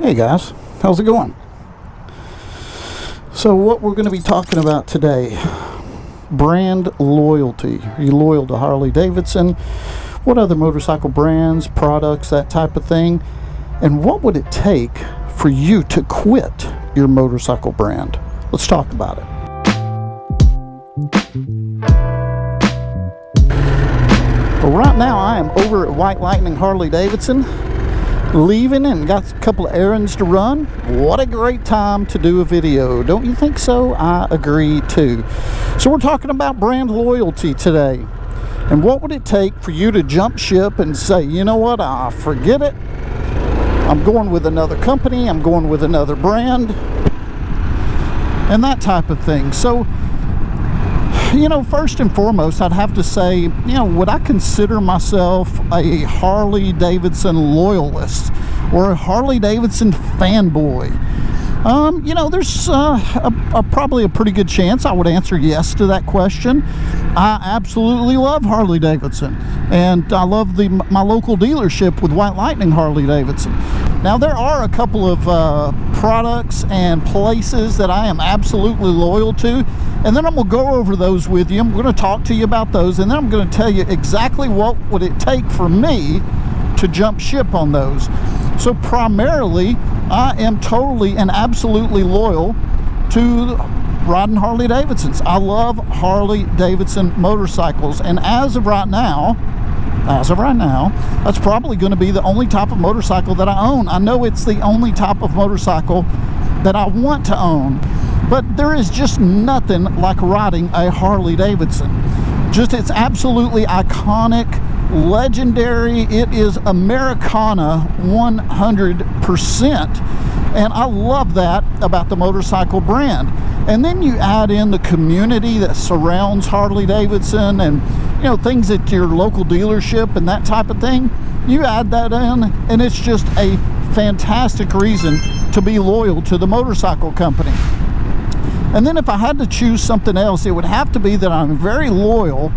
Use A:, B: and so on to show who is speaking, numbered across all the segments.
A: Hey guys, how's it going? So what we're going to be talking about today, brand loyalty. Are you loyal to Harley-Davidson? What other motorcycle brands, products, that type of thing? And what would it take for you to quit your motorcycle brand? Let's talk about it. Well, right now I am over at White Lightning Harley-Davidson, leaving and got a couple of errands to run. What a great time to do a video, don't you think so? I agree too. So we're talking about brand loyalty today, and what would it take for you to jump ship and say, you know what, forget it, I'm going with another company, I'm going with another brand, and that type of thing. So, you know, first and foremost, I'd have to say, you know, would I consider myself a Harley-Davidson loyalist or a Harley-Davidson fanboy? You know, there's probably a pretty good chance I would answer yes to that question. I absolutely love Harley-Davidson, and I love my local dealership with White Lightning Harley-Davidson. Now, there are a couple of products and places that I am absolutely loyal to, and then I'm going to go over those with you. I'm going to talk to you about those, and then I'm going to tell you exactly what would it take for me to jump ship on those. So primarily, I am totally and absolutely loyal to riding Harley-Davidsons. I love Harley-Davidson motorcycles, and as of right now, that's probably going to be the only type of motorcycle that I own. I know it's the only type of motorcycle that I want to own, but there is just nothing like riding a Harley-Davidson. It's absolutely iconic, legendary. It is Americana 100%, and I love that about the motorcycle brand. And then you add in the community that surrounds Harley-Davidson, and you know, things at your local dealership and that type of thing. You add that in, and it's just a fantastic reason to be loyal to the motorcycle company. And then if I had to choose something else, it would have to be that I'm very loyal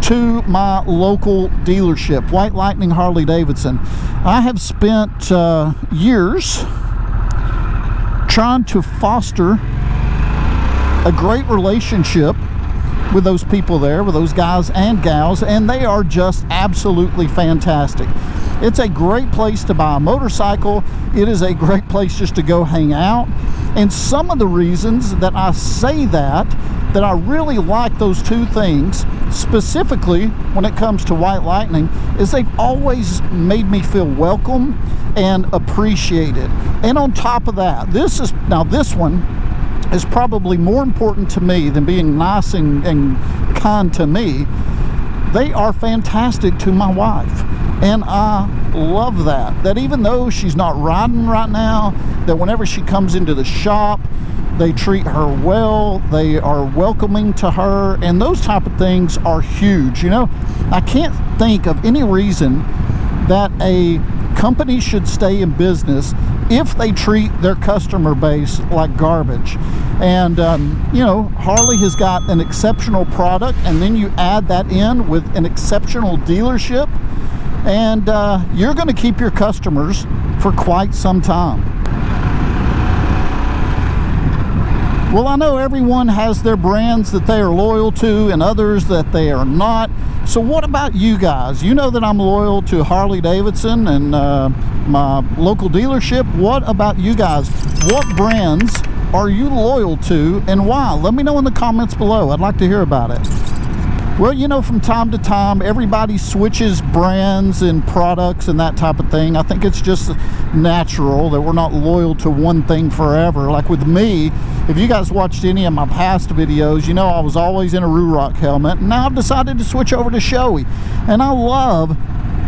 A: to my local dealership, White Lightning Harley-Davidson. I have spent years trying to foster a great relationship with those people there, with those guys and gals, and they are just absolutely fantastic. It's a great place to buy a motorcycle. It is a great place just to go hang out. And some of the reasons that I say that I really like those two things, specifically when it comes to White Lightning, is they've always made me feel welcome and appreciated. And on top of that, this one is probably more important to me than being nice and kind to me. They are fantastic to my wife, and I love that even though she's not riding right now, that whenever she comes into the shop, they treat her well, they are welcoming to her, and those type of things are huge. You know, I can't think of any reason that a company should stay in business if they treat their customer base like garbage. And you know, Harley has got an exceptional product, and then you add that in with an exceptional dealership, and you're going to keep your customers for quite some time. Well, I know everyone has their brands that they are loyal to and others that they are not. So what about you guys? You know that I'm loyal to Harley-Davidson and my local dealership. What about you guys? What brands are you loyal to, and why? Let me know in the comments below. I'd like to hear about it. Well, you know, from time to time, everybody switches brands and products and that type of thing. I think it's just natural that we're not loyal to one thing forever. Like with me, if you guys watched any of my past videos, you know I was always in a RoRock helmet, and now I've decided to switch over to Shoei. And I love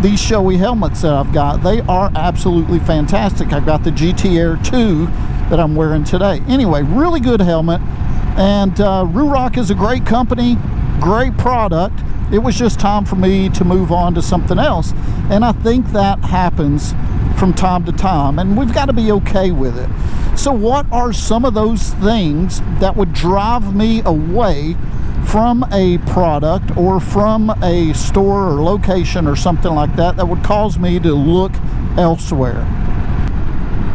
A: these Shoei helmets that I've got. They are absolutely fantastic. I've got the GT Air II that I'm wearing today. Anyway, really good helmet, and RoRock is a great company, great product. It was just time for me to move on to something else, and I think that happens from time to time, and we've got to be okay with it. So what are some of those things that would drive me away from a product or from a store or location or something like that, that would cause me to look elsewhere?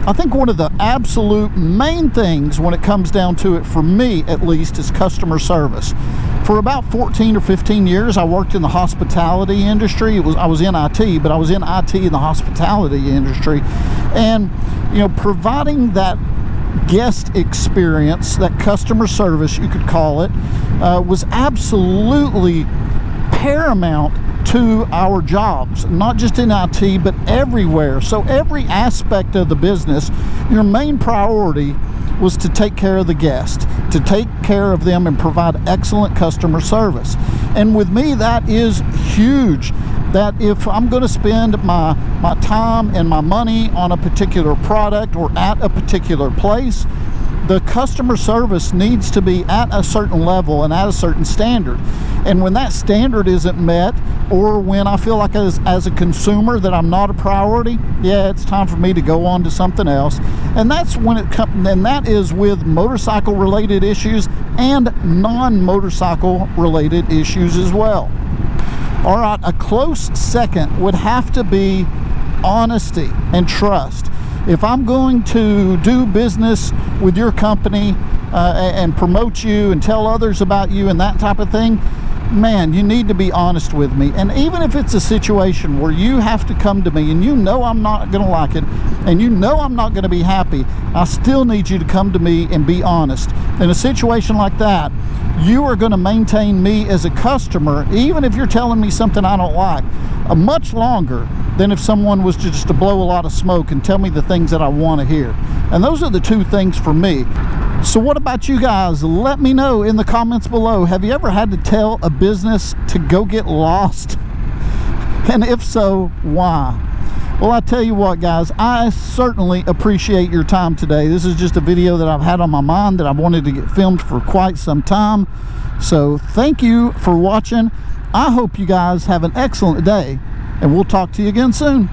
A: I think one of the absolute main things when it comes down to it, for me at least, is customer service. For about 14 or 15 years, I worked in the hospitality industry. I was in IT, but I was in IT in the hospitality industry. And, you know, providing that guest experience, that customer service, you could call it, was absolutely paramount to our jobs, not just in IT, but everywhere. So every aspect of the business, your main priority was to take care of the guest, to take care of them and provide excellent customer service. And with me, that is huge. That if I'm going to spend my time and my money on a particular product or at a particular place, the customer service needs to be at a certain level and at a certain standard. And when that standard isn't met, or when I feel like as a consumer that I'm not a priority, yeah, it's time for me to go on to something else. And that's when it comes, and that is with motorcycle related issues and non-motorcycle related issues as well. All right, a close second would have to be honesty and trust. If I'm going to do business with your company and promote you and tell others about you and that type of thing, man, you need to be honest with me. And even if it's a situation where you have to come to me and you know I'm not going to like it and you know I'm not going to be happy, I still need you to come to me and be honest. In a situation like that, you are going to maintain me as a customer, even if you're telling me something I don't like, much longer than if someone was just to blow a lot of smoke and tell me the things that I want to hear. And those are the two things for me. So what about you guys? Let me know in the comments below. Have you ever had to tell a business to go get lost? And if so, why? Well, I tell you what, guys, I certainly appreciate your time today. This is just a video that I've had on my mind that I've wanted to get filmed for quite some time. So thank you for watching. I hope you guys have an excellent day, and we'll talk to you again soon.